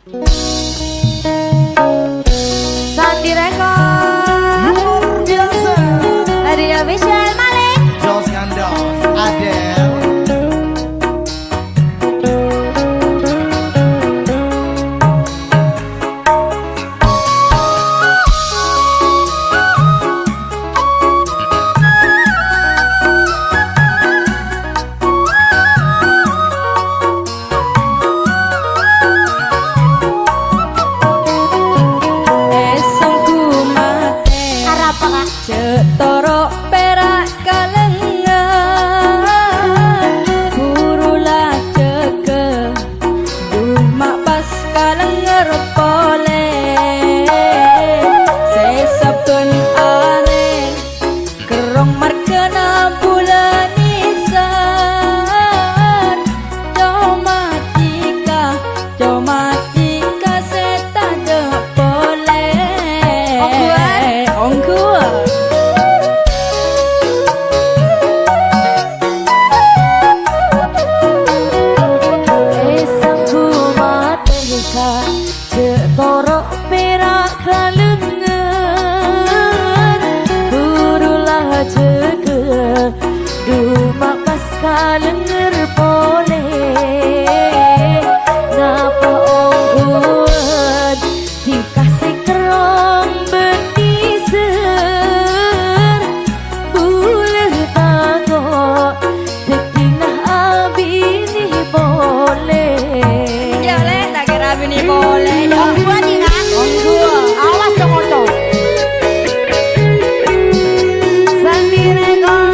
Sandi Rekor Luar biasa. Radio Visual Malik Jos Gandos Adele. Cetoro perak kalengan Burulah ceke Dumak pas kalenger pole Sesapun aneh Kerong markena bulan nisan Comatika seta de pole Ongkuar Cetoro perak kalengan Burulah ceke Dumak pas kalenger pole Napa ongkuan Dikasih kerong beniser Boleh tato Dekinah abini boleh Ya boleh tak kira abini boleh Awas dong oto Sandi Rekor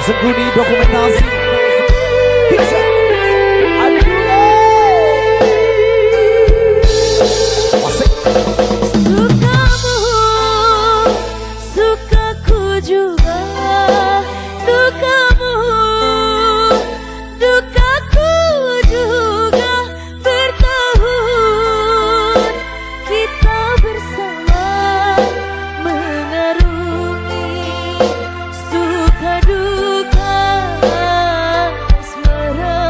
Sengkuni dokumentasi bisa. Asik. Sukamu, sukaku juga. Dukamu, dukaku juga. Bertahun kita bersama mengarungi suka duka asmara.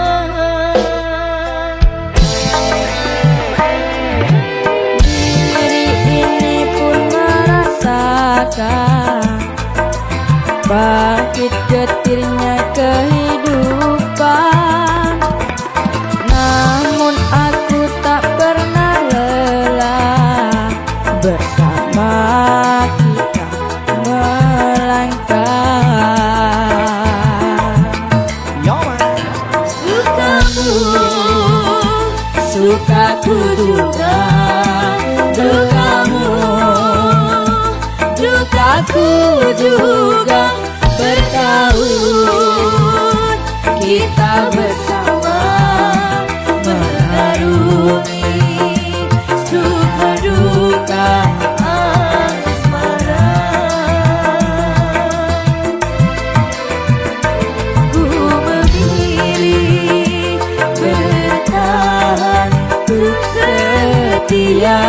Diri ini pun merasakan bangkit getirnya kehidupan, namun aku tak pernah lelah bersama kita melangkah. Yo man. Sukamu, sukaku juga. Dukamu, dukaku juga. Bertahun kita bersama mengarungi suka duka asmara. Ku memilih bertahan untuk setia.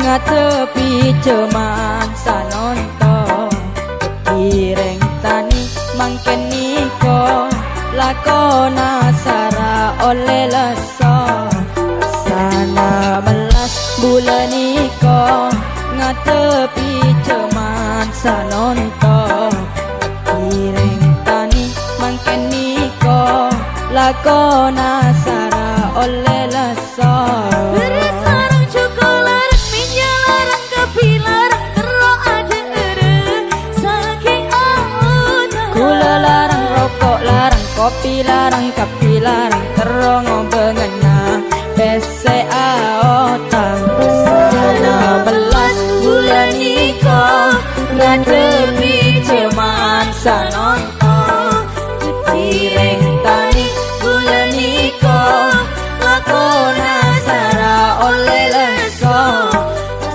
ngatepi ceman sanonto ireng tani mangken niko lakona sara oleh leso sana melas bulan niko ngatepi ceman sanonto ireng tani mangken niko lakona sara oleh leso Sarang cukular minyalarang kepilarang tero ada saking auta Kula larang rokok larang kopi larang kapi larang terong ngobengena bese aotang sana belas bulan niko ngadepi ceman sanonto direng tani bulan niko lakona sara oleh leso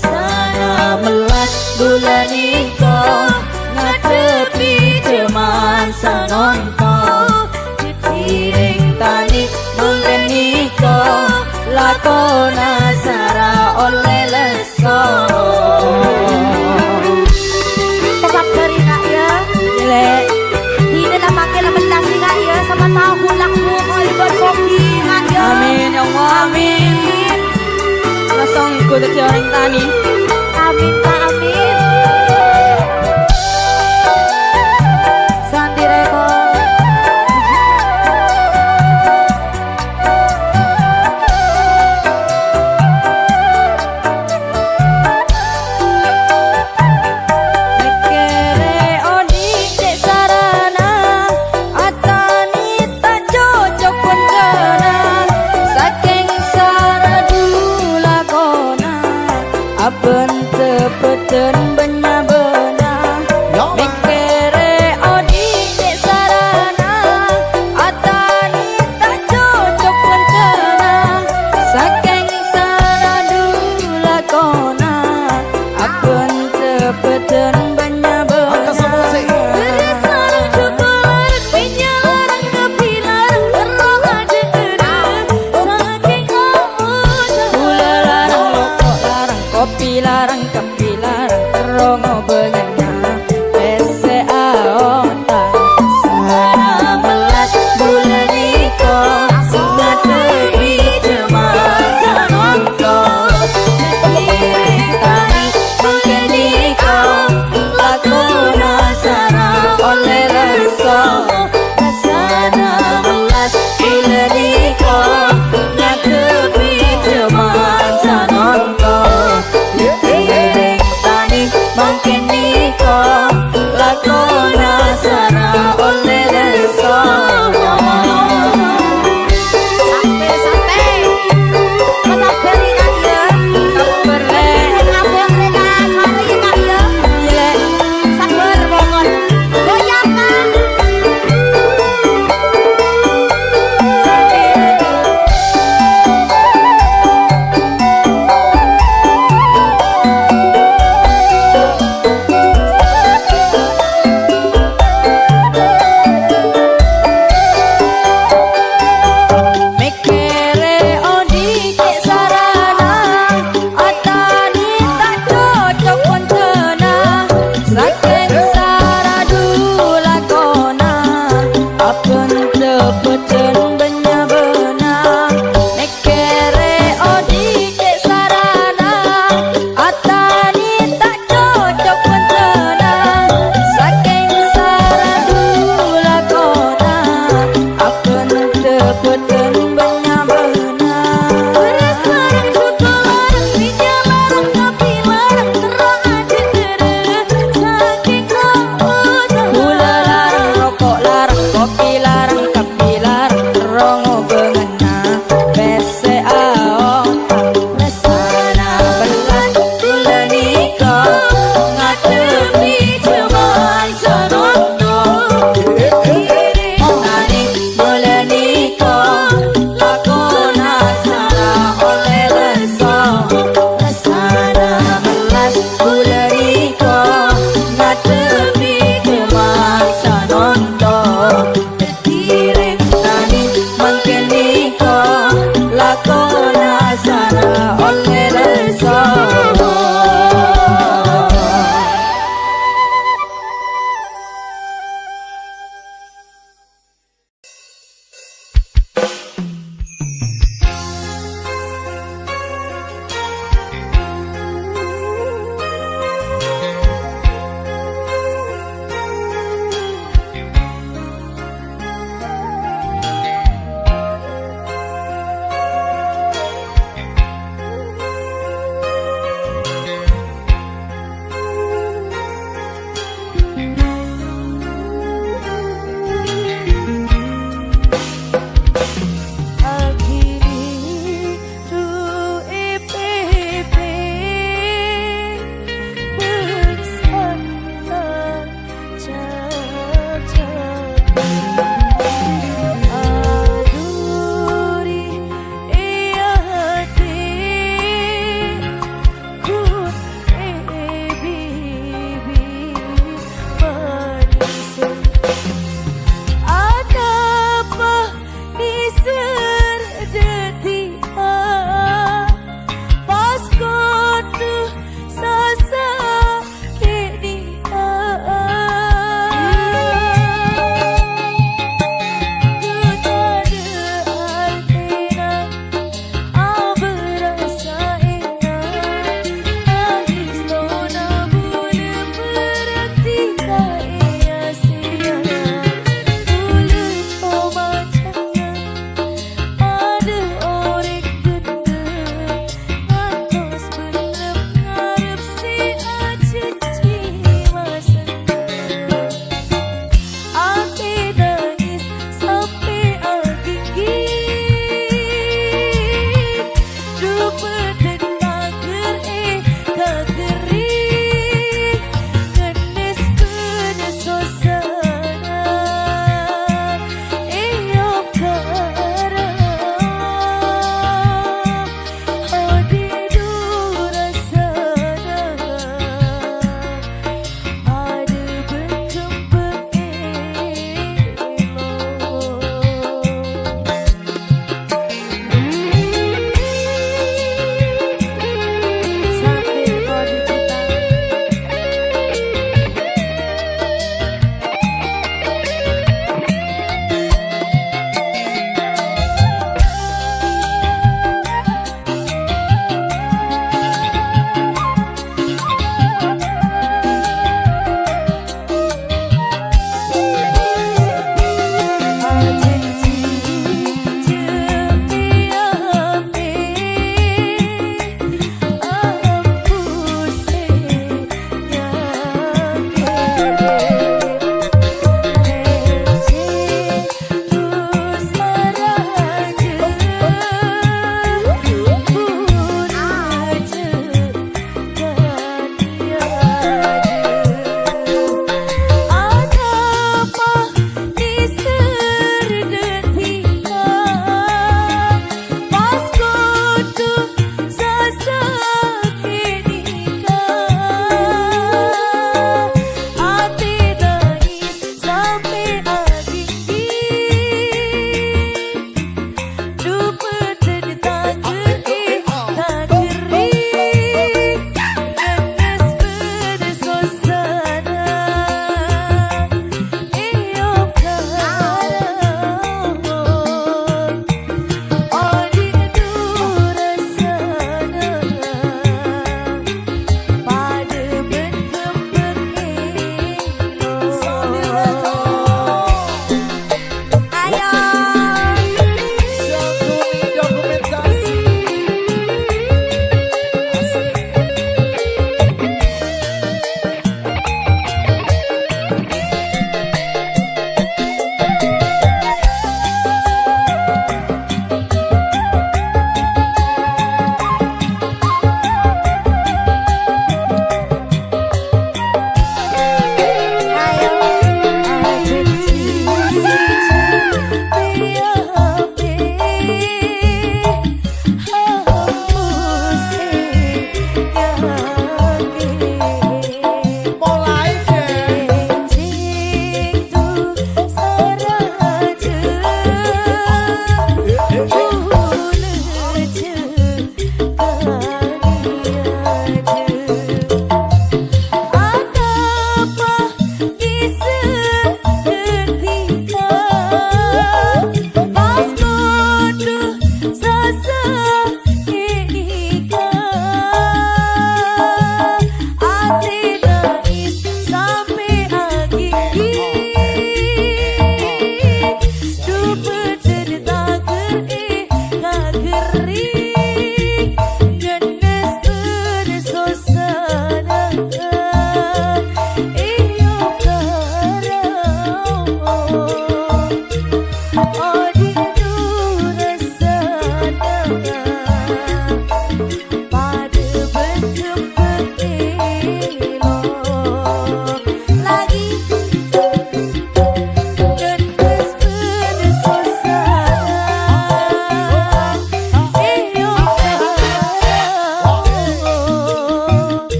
sana melas bulan niko ngadepi ceman sanonto direng tani bulan niko lakona sara oleh leso Sabari kak ya Lek Hindi na pakai lamentasi kak ya sama tahu lakmu kali bersoki kak ya amin ya Allah amin langsung ikut dadi orang tani Amin kak amin Santi Reko Kere odi cek sarana atani tak cocok pun kena saking saradu lakona aben tepeten benya bena Yo man. Kere odi cek sarana atani tak cocok pun kena saking saradu lakona aben tepeten benya Angkat sama musik. Sarang cukular minyalarang kepilarang tero ada saking auta Gula larang, rokok larang, kopi larang, kapi larang,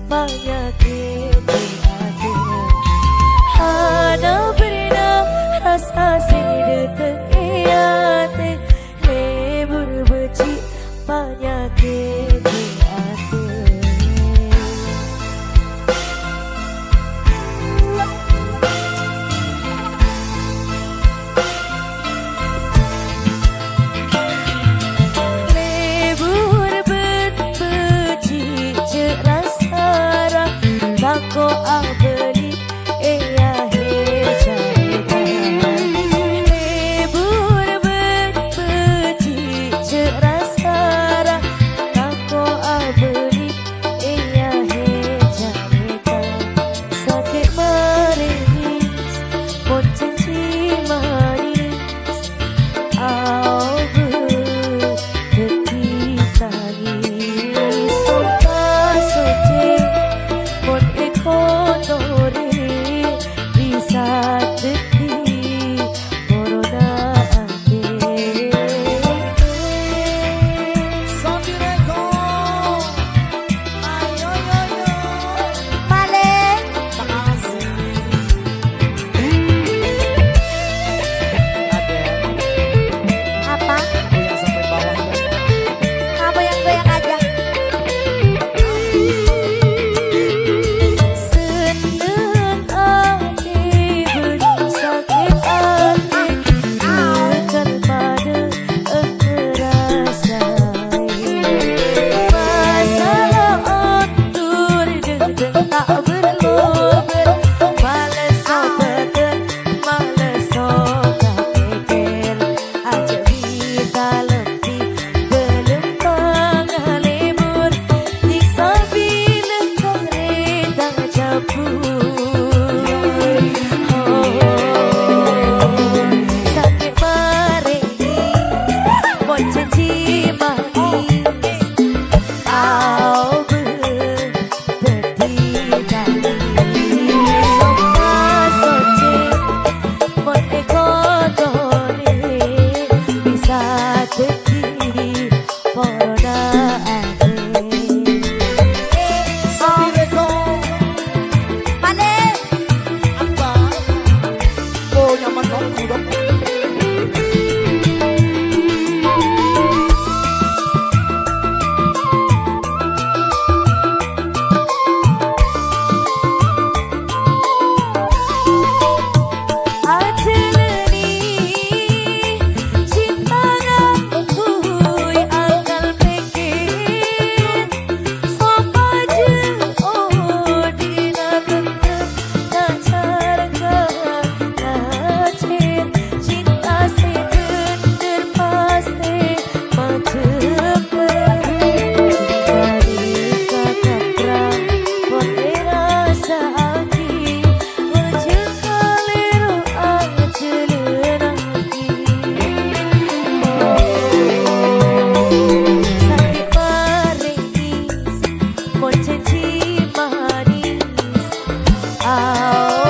penyakit di hati. Ada pernah rasa sedeteng hati, lebur beci penyakit di hati. Lebur beci cerasa tako abeli iya hejaita. Lebur beci cerasa tako abeli iya hejaita. Sakit meringis potensi manis au berdetik tangis sumpah suci mon ekonomi bisa detik corona ate. Sandireko. Ayo yo yo. Paling Makasih. Adem. apa? Goyang sampai bawah. Kamu yang goyang aja. Seneng hati beri sakit hati akan pada kerasai. Masalah otur dendeng tak berlober, males sobeter, males sokak keker. Aja kita lebih belum pengalibur, disabile kereta capur. Sakit meringis, potensi manis, au berdetik tangis. Sumpah suci mon ekonomi bisa detik corona ate. Sandireko. Mane Apa? Oh nyaman dong duduk. ajeleni cinta ngakui akal pikir sopaje dina tentu dacar kacir cinta segender pasti macem cinta dikatakan boleh rasa aki berjengkaliru ajelenaki. Sakit meringis potensi manis au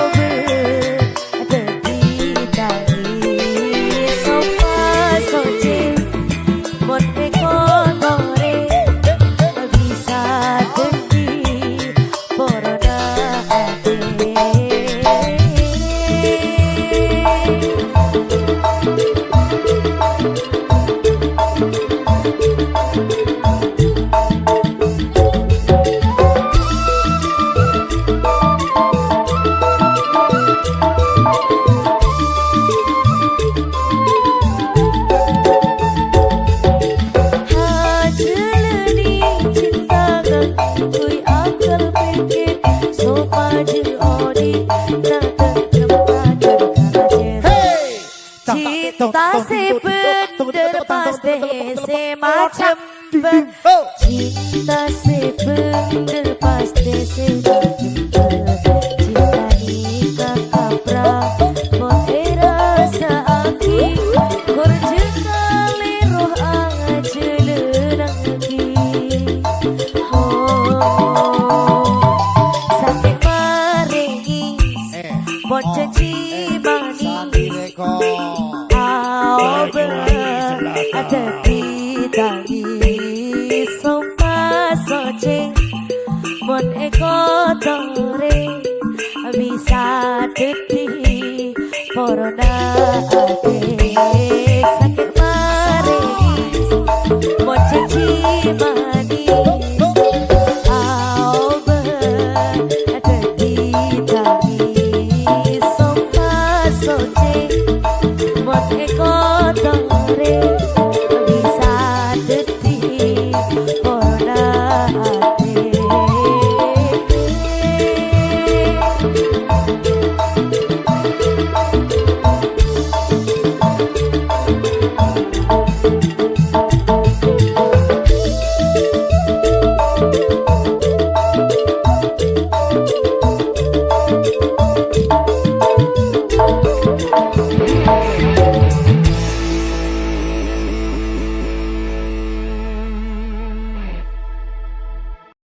berdetik tangis. Sumpah suci mon ekonomi bisa detik corona ate. Hajeleni cinta ngakui akal pikir sopaje odi na tempat kacir. Hey. Cinta sebender pasti semacam Oh. cinta sebender pasti semacam cinta nikah kaprah mon rasa aki korje kali roh ajelenaki. Sakit meringis potensi manis Sandireko. au berdetik tangis. Sumpah suci mon kotore bisa dadi corona ake sakit maring mau cici